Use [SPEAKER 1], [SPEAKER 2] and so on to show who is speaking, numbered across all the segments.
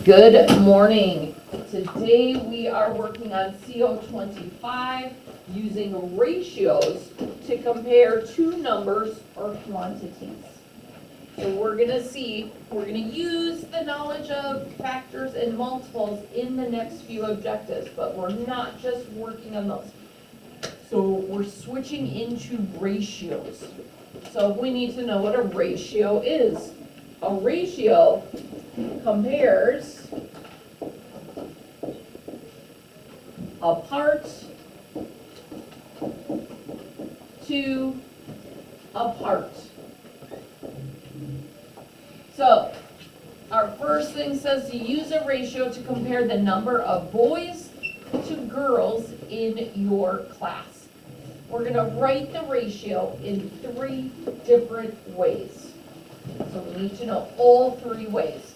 [SPEAKER 1] Good morning. Today we are working on CO25 using ratios to compare two numbers or quantities. So we're going to use the knowledge of factors and multiples in the next few objectives, but we're not just working on those. So we're switching into ratios. So we need to know what a ratio is. A ratio compares a part to a part. So our first thing says to use a ratio to compare the number of boys to girls in your class. We're going to write the ratio in three different ways. So we need to know all three ways.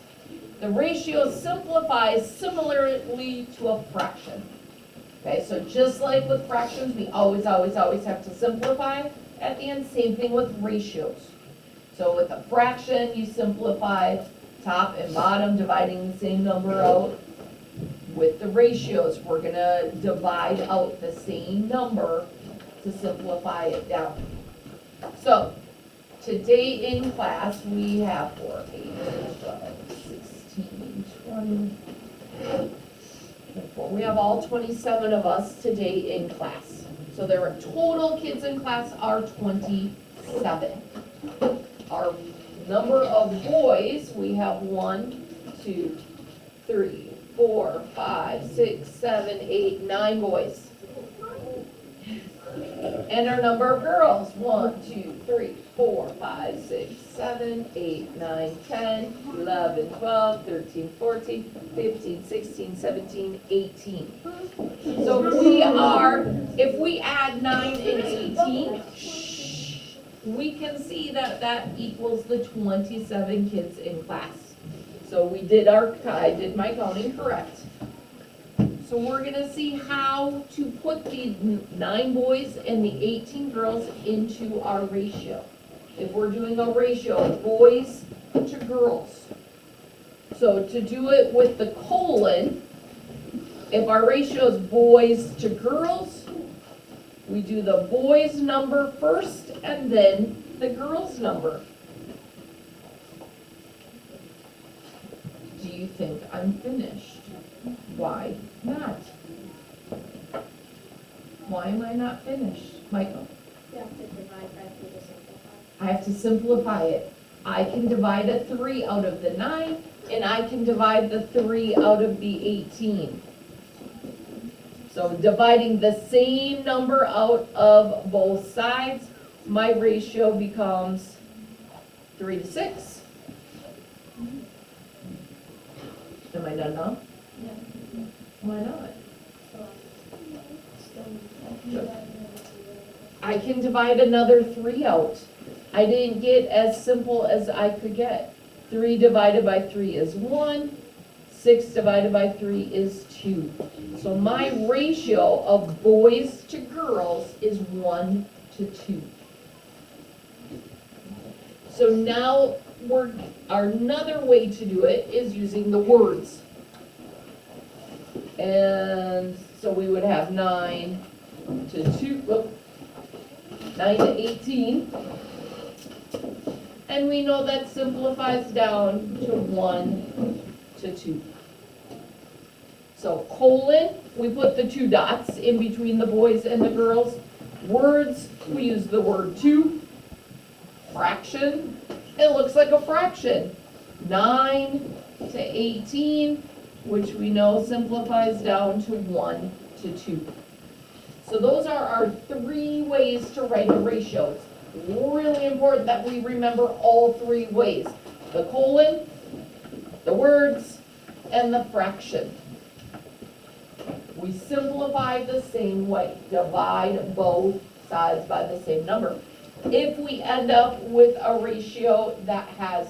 [SPEAKER 1] The ratio simplifies similarly to a fraction. Okay, so just like with fractions, we always have to simplify at the end. Same thing with ratios. So with a fraction, you simplify top and bottom, dividing the same number out. With the ratios, we're going to divide out the same number to simplify it down. So today in class, we have 4, 8, 12, 16, 20, 24. We have all 27 of us today in class. So there are total kids in class are 27. Our number of boys, we have 1, 2, 3, 4, 5, 6, 7, 8, 9 boys. And our number of girls, 1, 2, 3, 4, 5, 6, 7, 8, 9, 10, 11, 12, 13, 14, 15, 16, 17, 18. So if we add 9 and 18, we can see that that equals the 27 kids in class. So I did my counting correct. So we're going to see how to put the 9 boys and the 18 girls into our ratio. If we're doing a ratio of boys to girls. So to do it with the colon, if our ratio is boys to girls, we do the boys number first and then the girls number. Do you think I'm finished? Why not? Why am I not finished? Michael?
[SPEAKER 2] You have to divide by 3 to simplify.
[SPEAKER 1] I have to simplify it. I can divide a 3 out of the 9, and I can divide the 3 out of the 18. So dividing the same number out of both sides, my ratio becomes 3 to 6. Am I done now?
[SPEAKER 2] Yeah.
[SPEAKER 1] Why not?
[SPEAKER 2] So,
[SPEAKER 1] I can divide another 3 out. I didn't get as simple as I could get. 3 divided by 3 is 1. 6 divided by 3 is 2. So my ratio of boys to girls is 1 to 2. So now another way to do it is using the words. And so we would have 9 to 2, 9 to 18. And we know that simplifies down to 1 to 2. So colon, we put the 2 dots in between the boys and the girls. Words, we use the word 2. Fraction, it looks like a fraction. 9 to 18, which we know simplifies down to 1 to 2. So those are our 3 ways to write a ratio. It's really important that we remember all 3 ways. The colon, the words, and the fraction. We simplify the same way. Divide both sides by the same number. If we end up with a ratio that has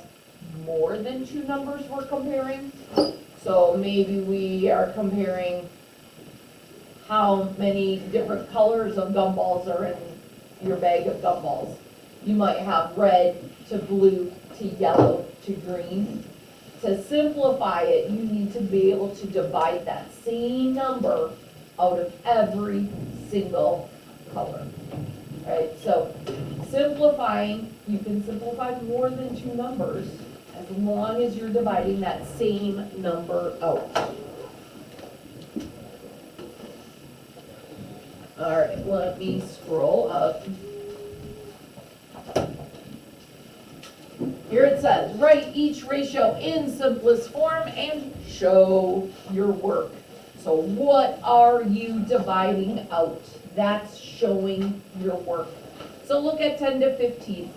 [SPEAKER 1] more than 2 numbers we're comparing, so maybe we are comparing how many different colors of gumballs are in your bag of gumballs. You might have red to blue to yellow to green. To simplify it, you need to be able to divide that same number out of every single color. Right, so simplifying, you can simplify more than two numbers as long as you're dividing that same number out. All right, let me scroll up. Here it says, write each ratio in simplest form and show your work. So what are you dividing out? That's showing your work. So look at 10 to 15.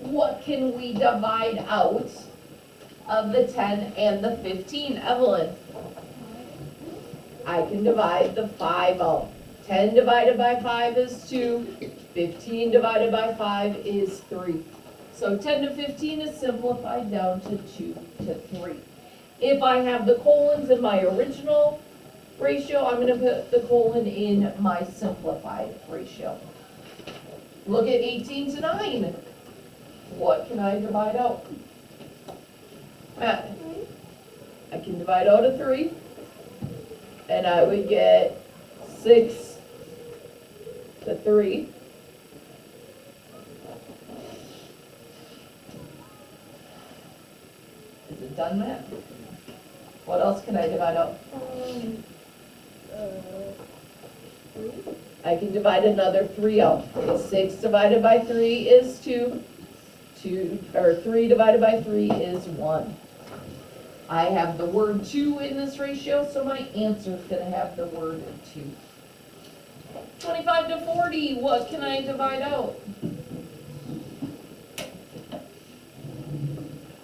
[SPEAKER 1] What can we divide out of the 10 and the 15, Evelyn? I can divide the 5 out. 10 divided by 5 is 2. 15 divided by 5 is 3. So 10 to 15 is simplified down to 2 to 3. If I have the colons in my original ratio, I'm going to put the colon in my simplified ratio. Look at 18 to 9. What can I divide out? I can divide out a 3, and I would get 6 to 3. Is it done, Matt? What else can I divide out?
[SPEAKER 2] 3.
[SPEAKER 1] I can divide another 3 out. 6 divided by 3 is 2. 3 divided by 3 is 1. I have the word 2 in this ratio, so my answer is going to have the word 2. 25 to 40, what can I divide out?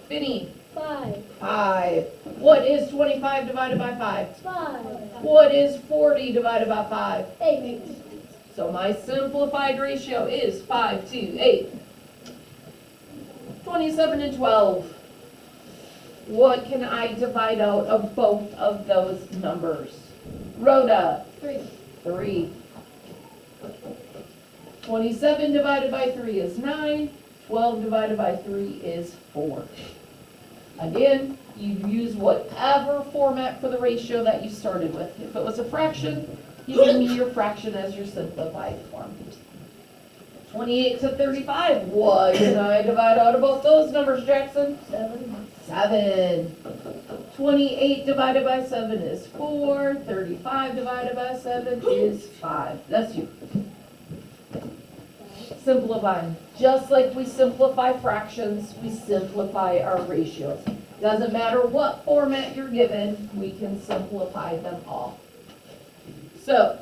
[SPEAKER 1] Vinny?
[SPEAKER 2] 5.
[SPEAKER 1] 5. What is 25 divided by 5?
[SPEAKER 2] 5.
[SPEAKER 1] What is 40 divided by 5?
[SPEAKER 2] 8.
[SPEAKER 1] So my simplified ratio is 5 to 8. 27 and 12. What can I divide out of both of those numbers? Rhoda?
[SPEAKER 2] 3.
[SPEAKER 1] 3. 27 divided by 3 is 9. 12 divided by 3 is 4. Again, you use whatever format for the ratio that you started with. If it was a fraction, you give me your fraction as your simplified form. 28 to 35, what can I divide out of both those numbers, Jackson?
[SPEAKER 2] 7.
[SPEAKER 1] 7. 28 divided by 7 is 4. 35 divided by 7 is 5. That's you. Simplifying. Just like we simplify fractions, we simplify our ratios. Doesn't matter what format you're given, we can simplify them all. So,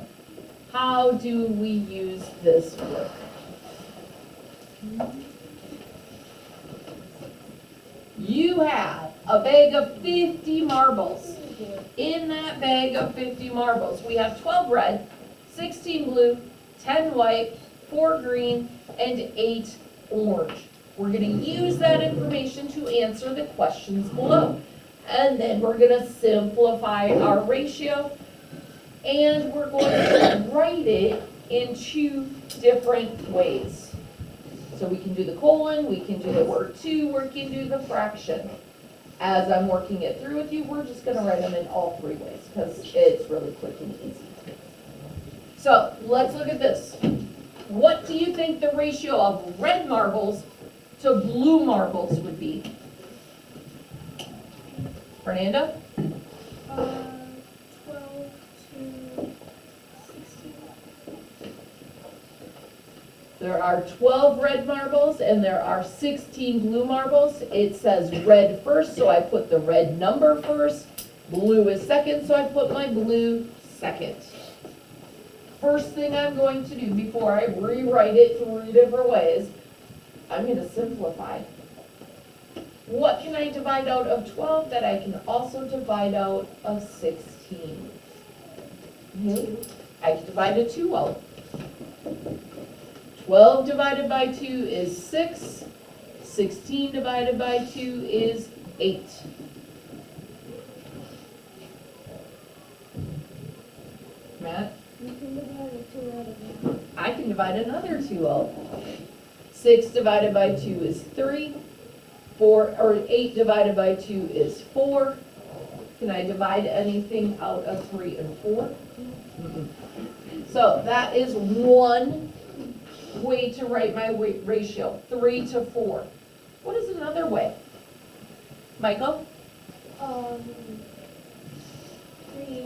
[SPEAKER 1] how do we use this work? You have a bag of 50 marbles. In that bag of 50 marbles, we have 12 red, 16 blue, 10 white, 4 green, and 8 orange. We're going to use that information to answer the questions below. And then we're going to simplify our ratio, and we're going to write it in 2 different ways. So we can do the colon, we can do the word 2, we can do the fraction. As I'm working it through with you, we're just going to write them in all 3 ways because it's really quick and easy. So let's look at this. What do you think the ratio of red marbles to blue marbles would be? Fernanda?
[SPEAKER 2] 12 to 16.
[SPEAKER 1] There are 12 red marbles and there are 16 blue marbles. It says red first, so I put the red number first. Blue is second, so I put my blue second. First thing I'm going to do before I rewrite it 3 different ways, I'm going to simplify. What can I divide out of 12 that I can also divide out of 16? I can divide a 2 out. 12 divided by 2 is 6. 16 divided by 2 is 8. Matt?
[SPEAKER 2] You can divide a 2 out of 1.
[SPEAKER 1] I can divide another 2 out. 6 divided by 2 is 3. 8 divided by 2 is 4. Can I divide anything out of 3 and 4? Mm-mm. So that is one way to write my ratio, 3 to 4. What is another way? Michael?
[SPEAKER 2] Three,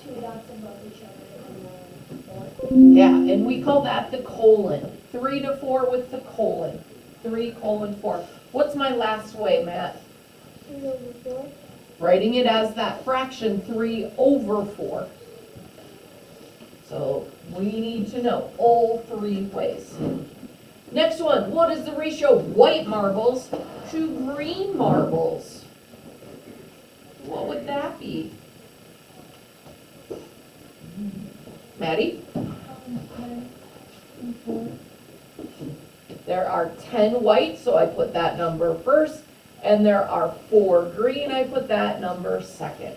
[SPEAKER 2] two dots above each other and then four.
[SPEAKER 1] Yeah, and we call that the colon. 3 to 4 with the colon. 3:4. What's my last way, Matt?
[SPEAKER 2] 3 over 4.
[SPEAKER 1] Writing it as that fraction, 3 over 4. So we need to know all 3 ways. Next one, what is the ratio of white marbles to green marbles? What would that be? Maddie?
[SPEAKER 2] 10 and 4.
[SPEAKER 1] There are 10 white, so I put that number first, and there are 4 green, I put that number second.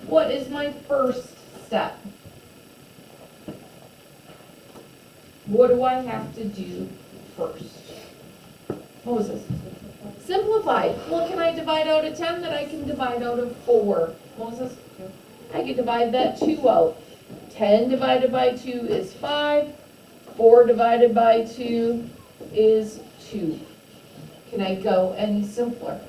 [SPEAKER 1] What is my first step? What do I have to do first? Moses? Simplify. What can I divide out of 10 that I can divide out of 4? Moses? I can divide that 2 out. 10 divided by 2 is 5. 4 divided by 2 is 2. Can I go any simpler?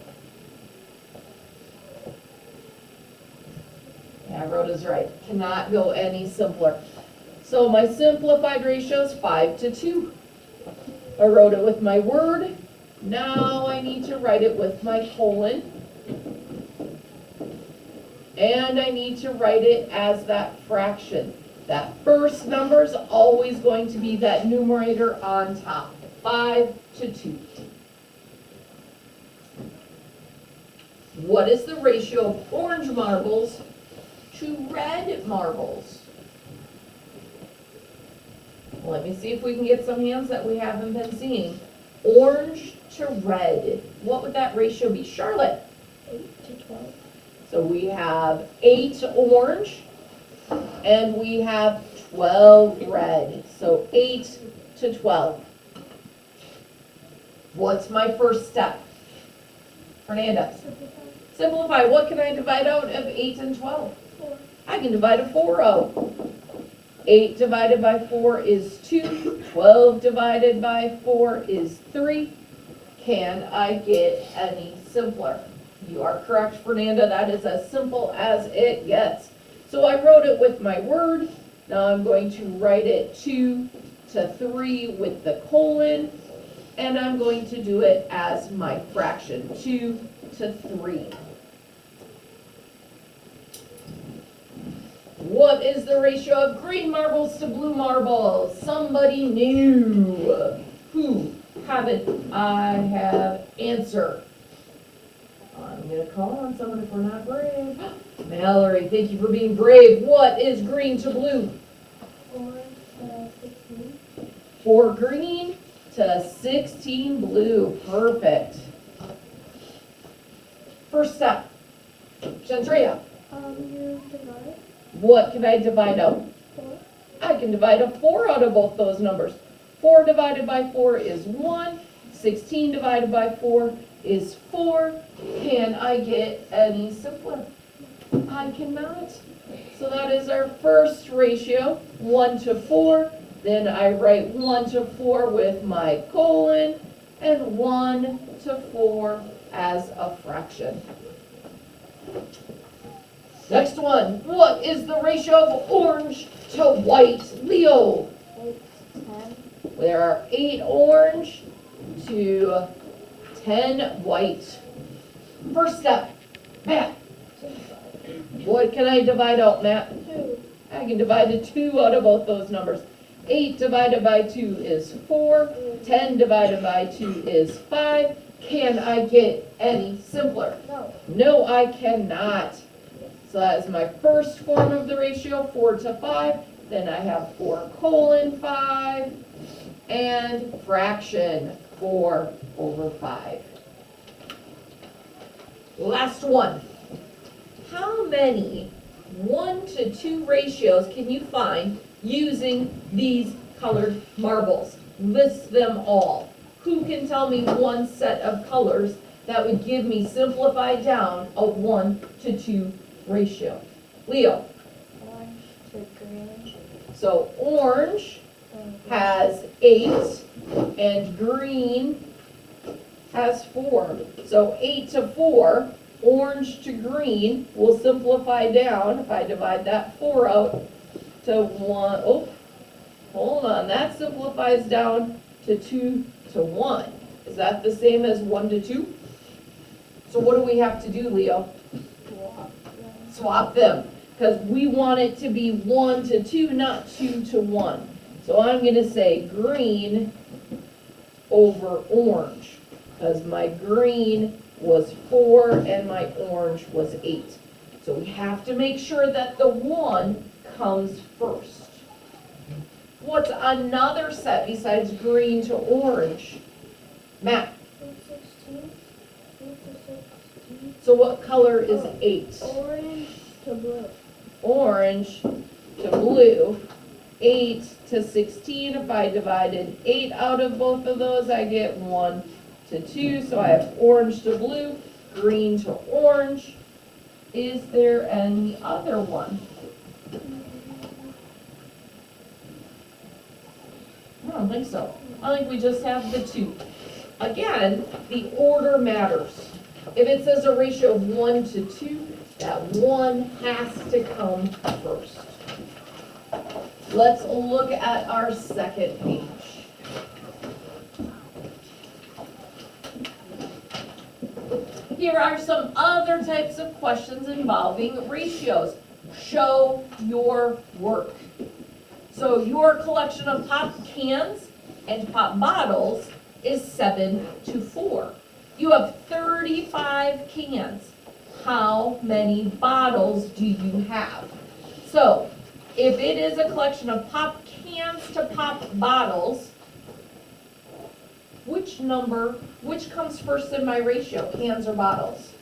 [SPEAKER 1] Yeah, Rhoda's right. Cannot go any simpler. So my simplified ratio is 5 to 2. I wrote it with my word. Now I need to write it with my colon. And I need to write it as that fraction. That first number is always going to be that numerator on top. 5 to 2. What is the ratio of orange marbles to red marbles? Let me see if we can get some hands that we haven't been seeing. Orange to red. What would that ratio be? Charlotte?
[SPEAKER 2] 8 to 12.
[SPEAKER 1] So we have 8 orange and we have 12 red. So 8 to 12. What's my first step? Fernanda? Simplify. What can I divide out of 8 and 12?
[SPEAKER 2] 4.
[SPEAKER 1] I can divide a 4 out. 8 divided by 4 is 2. 12 divided by 4 is 3. Can I get any simpler? You are correct, Fernanda. That is as simple as it gets. So I wrote it with my word. Now I'm going to write it 2 to 3 with the colon. And I'm going to do it as my fraction, 2 to 3. What is the ratio of green marbles to blue marbles? Somebody new. Who haven't? I have answer. I'm going to call on someone if we're not brave. Mallory, thank you for being brave. What is green to blue?
[SPEAKER 2] 4 to 16.
[SPEAKER 1] 4 green to 16 blue. Perfect. First step. Shantria.
[SPEAKER 2] You divide
[SPEAKER 1] What can I divide out?
[SPEAKER 2] 4.
[SPEAKER 1] I can divide a 4 out of both those numbers. 4 divided by 4 is 1. 16 divided by 4 is 4. Can I get any simpler? I cannot. So that is our first ratio, 1 to 4. Then I write 1 to 4 with my colon and 1 to 4 as a fraction. Next one, what is the ratio of orange to white? Leo.
[SPEAKER 2] 8 to 10.
[SPEAKER 1] There are 8 orange to 10 white. First step, Matt. What can I divide out, Matt?
[SPEAKER 2] 2.
[SPEAKER 1] I can divide a 2 out of both those numbers. 8 divided by 2 is 4. 10 divided by 2 is 5. Can I get any simpler?
[SPEAKER 2] No.
[SPEAKER 1] No, I cannot. So that is my first form of the ratio, 4 to 5. Then I have 4 colon 5 and fraction 4 over 5. Last one. How many 1 to 2 ratios can you find using these colored marbles? List them all. who can tell me one set of colors that would give me simplified down a 1-to-2 ratio? Leo?
[SPEAKER 2] Orange to green.
[SPEAKER 1] So orange has 8 and green has 4. So 8 to 4, orange to green will simplify down, if I divide that 4 out, to 1. Oh, hold on, that simplifies down to 2 to 1. Is that the same as 1 to 2? So what do we have to do, Leo? Swap them, because we want it to be 1 to 2, not 2 to 1. So I'm going to say green over orange, because my green was 4 and my orange was 8. So we have to make sure that the 1 comes first. What's another set besides green to orange? Matt,
[SPEAKER 2] 16.
[SPEAKER 1] so what color is 8?
[SPEAKER 2] Orange to blue.
[SPEAKER 1] Orange to blue. 8 to 16, if I divided 8 out of both of those, I get 1 to 2. So I have orange to blue, green to orange. Is there any other one? I don't think so. I think we just have the 2. Again, the order matters. If it says a ratio of 1 to 2, that 1 has to come first. Let's look at our second page. Here are some other types of questions involving ratios. Show your work. So your collection of pop cans and pop bottles is 7 to 4. You have 35 cans. How many bottles do you have? So, if it is a collection of pop cans to pop bottles, which comes first in my ratio, cans or bottles?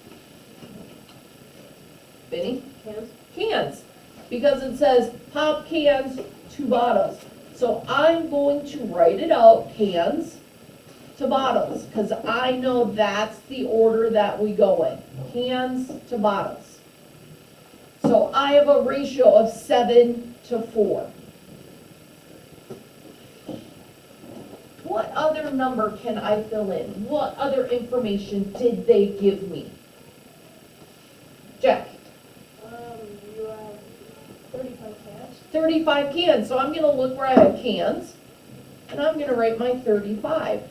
[SPEAKER 1] Benny?
[SPEAKER 2] Cans.
[SPEAKER 1] Cans, because it says pop cans to bottles. So I'm going to write it out, cans to bottles, because I know that's the order that we go in, cans to bottles. So I have a ratio of 7 to 4. What other number can I fill in? What other information did they give me? Jack?
[SPEAKER 2] You have 35 cans.
[SPEAKER 1] 35 cans, so I'm going to look where I have cans, and I'm going to write my 35.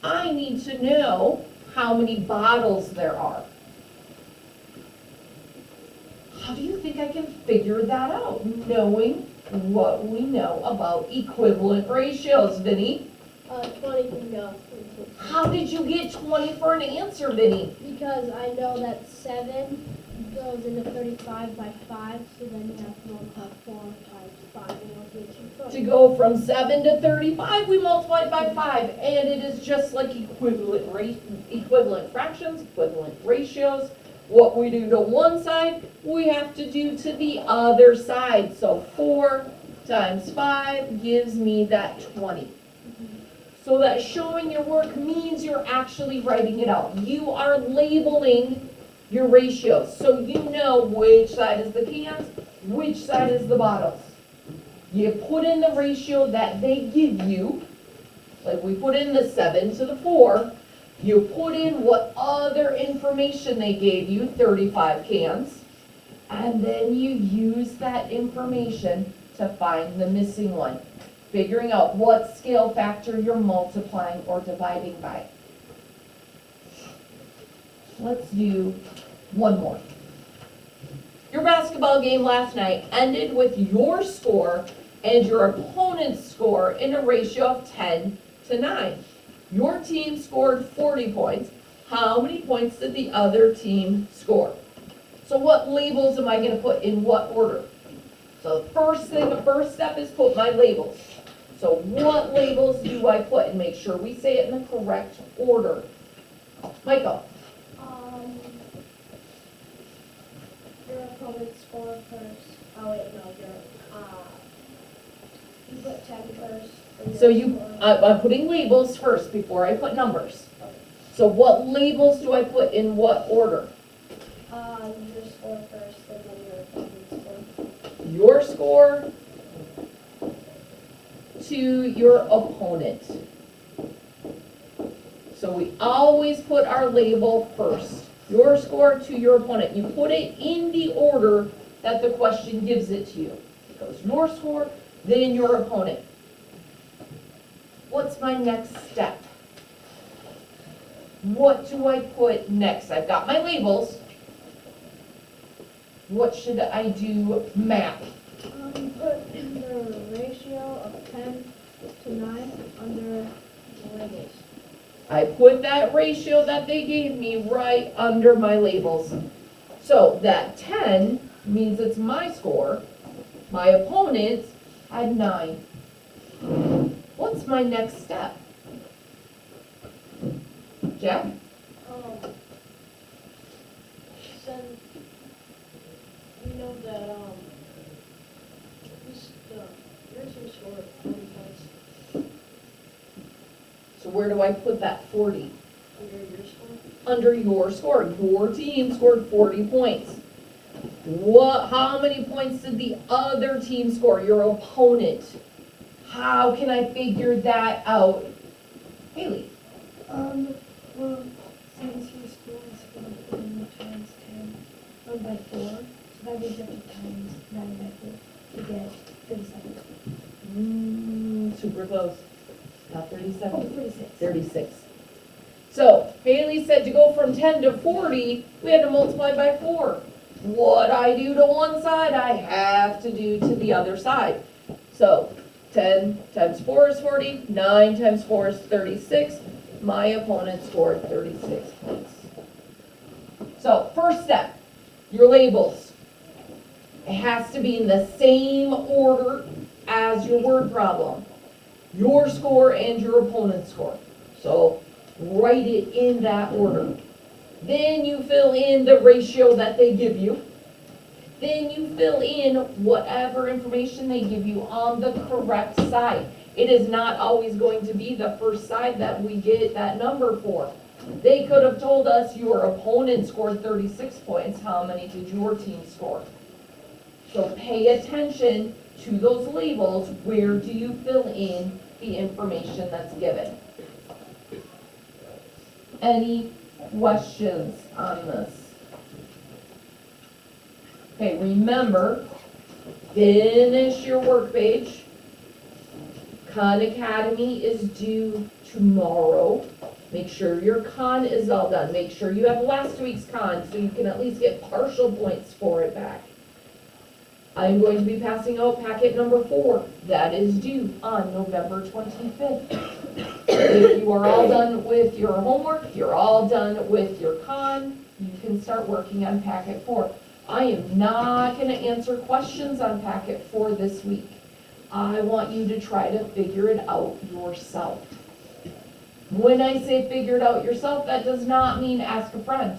[SPEAKER 1] I need to know how many bottles there are. How do you think I can figure that out, knowing what we know about equivalent ratios, Vinny?
[SPEAKER 2] 20 can go.
[SPEAKER 1] How did you get 20 for an answer, Vinny?
[SPEAKER 2] Because I know that 7 goes into 35 by 5, so then you have to multiply 4 times 5, and it'll get you 20.
[SPEAKER 1] To go from 7 to 35, we multiply it by 5, and it is just like equivalent fractions, equivalent ratios. What we do to one side, we have to do to the other side. So 4 times 5 gives me that 20. So that showing your work means you're actually writing it out. You are labeling your ratios, so you know which side is the cans, which side is the bottles. You put in the ratio that they give you, like we put in the 7 to the 4, you put in what other information they gave you, 35 cans, and then you use that information to find the missing one, figuring out what scale factor you're multiplying or dividing by. Let's do one more. Your basketball game last night ended with your score and your opponent's score in a ratio of 10 to 9. Your team scored 40 points. How many points did the other team score? So what labels am I going to put in what order? So the first step is put my labels. So what labels do I put, and make sure we say it in the correct order? Michael?
[SPEAKER 2] Your opponent scored first. Oh wait, no, You put 10 first. and
[SPEAKER 1] So
[SPEAKER 2] then
[SPEAKER 1] you,
[SPEAKER 2] score.
[SPEAKER 1] I'm putting labels first before I put numbers. So what labels do I put in what order?
[SPEAKER 2] Your score first, and then your opponent's score.
[SPEAKER 1] Your score to your opponent. So we always put our label first. Your score to your opponent. You put it in the order that the question gives it to you. It goes your score, then your opponent. What's my next step? What do I put next? I've got my labels. What should I do? Map.
[SPEAKER 2] Put the ratio of 10 to 9 under the labels.
[SPEAKER 1] I put that ratio that they gave me right under my labels. So that 10 means it's my score. My opponent had 9. What's my next step? Jack?
[SPEAKER 2] Send, you know that, your team scored 40 points
[SPEAKER 1] So where do I put that 40?
[SPEAKER 2] under your score.
[SPEAKER 1] Under your score. Your team scored 40 points. How many points did the other team score? Your opponent. How can I figure that out? Haley?
[SPEAKER 3] Well, since your score is 4 times 10 by 4, so that means you have to times 9 by 4 to get 37.
[SPEAKER 1] Super close. Not 37.
[SPEAKER 3] 36.
[SPEAKER 1] 36. So Haley said to go from 10 to 40, we had to multiply by 4. What I do to one side, I have to do to the other side. So 10 times 4 is 40, 9 times 4 is 36. My opponent scored 36 points. So first step, your labels. It has to be in the same order as your word problem. Your score and your opponent's score. So write it in that order. Then you fill in the ratio that they give you. Then you fill in whatever information they give you on the correct side. It is not always going to be the first side that we get that number for. They could have told us your opponent scored 36 points. How many did your team score? So pay attention to those labels. Where do you fill in the information that's given? Any questions on this? Okay, remember, finish your work page. Khan Academy is due tomorrow. Make sure your con is all done. Make sure you have last week's con so you can at least get partial points for it back. I'm going to be passing out packet number 4. That is due on November 25th. If you are all done with your homework, you're all done with your con, you can start working on packet 4. I am not going to answer questions on packet 4 this week. I want you to try to figure it out yourself. When I say figure it out yourself, that does not mean ask a friend.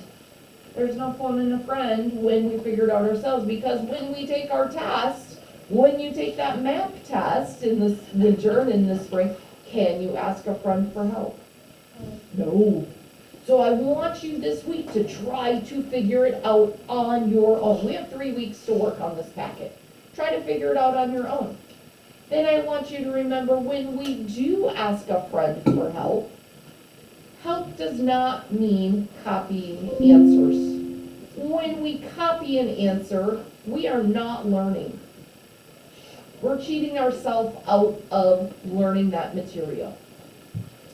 [SPEAKER 1] There's no phone in a friend when we figure it out ourselves, because when we take our test, when you take that map test in this winter and in the spring, can you ask a friend for help? No. So I want you this week to try to figure it out on your own. We have 3 weeks to work on this packet. Try to figure it out on your own. Then I want you to remember, when we do ask a friend for help, help does not mean copying answers. When we copy an answer, we are not learning. We're cheating ourselves out of learning that material.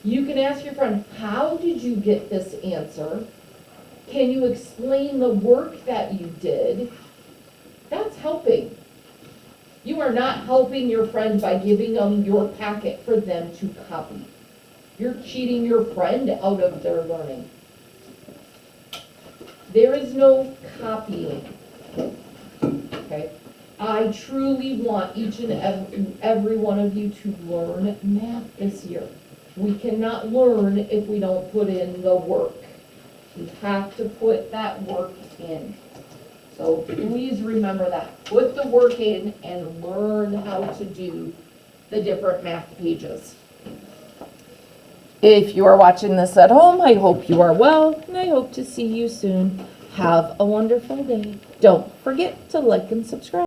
[SPEAKER 1] You can ask your friend, how did you get this answer? Can you explain the work that you did? That's helping. You are not helping your friend by giving them your packet for them to copy. You're cheating your friend out of their learning. There is no copying. Okay? I truly want each and every one of you to learn math this year. We cannot learn if we don't put in the work. We have to put that work in. So please remember that. Put the work in and learn how to do the different math pages. If you are watching this at home, I hope you are well, and I hope to see you soon. Have a wonderful day. Don't forget to like and subscribe.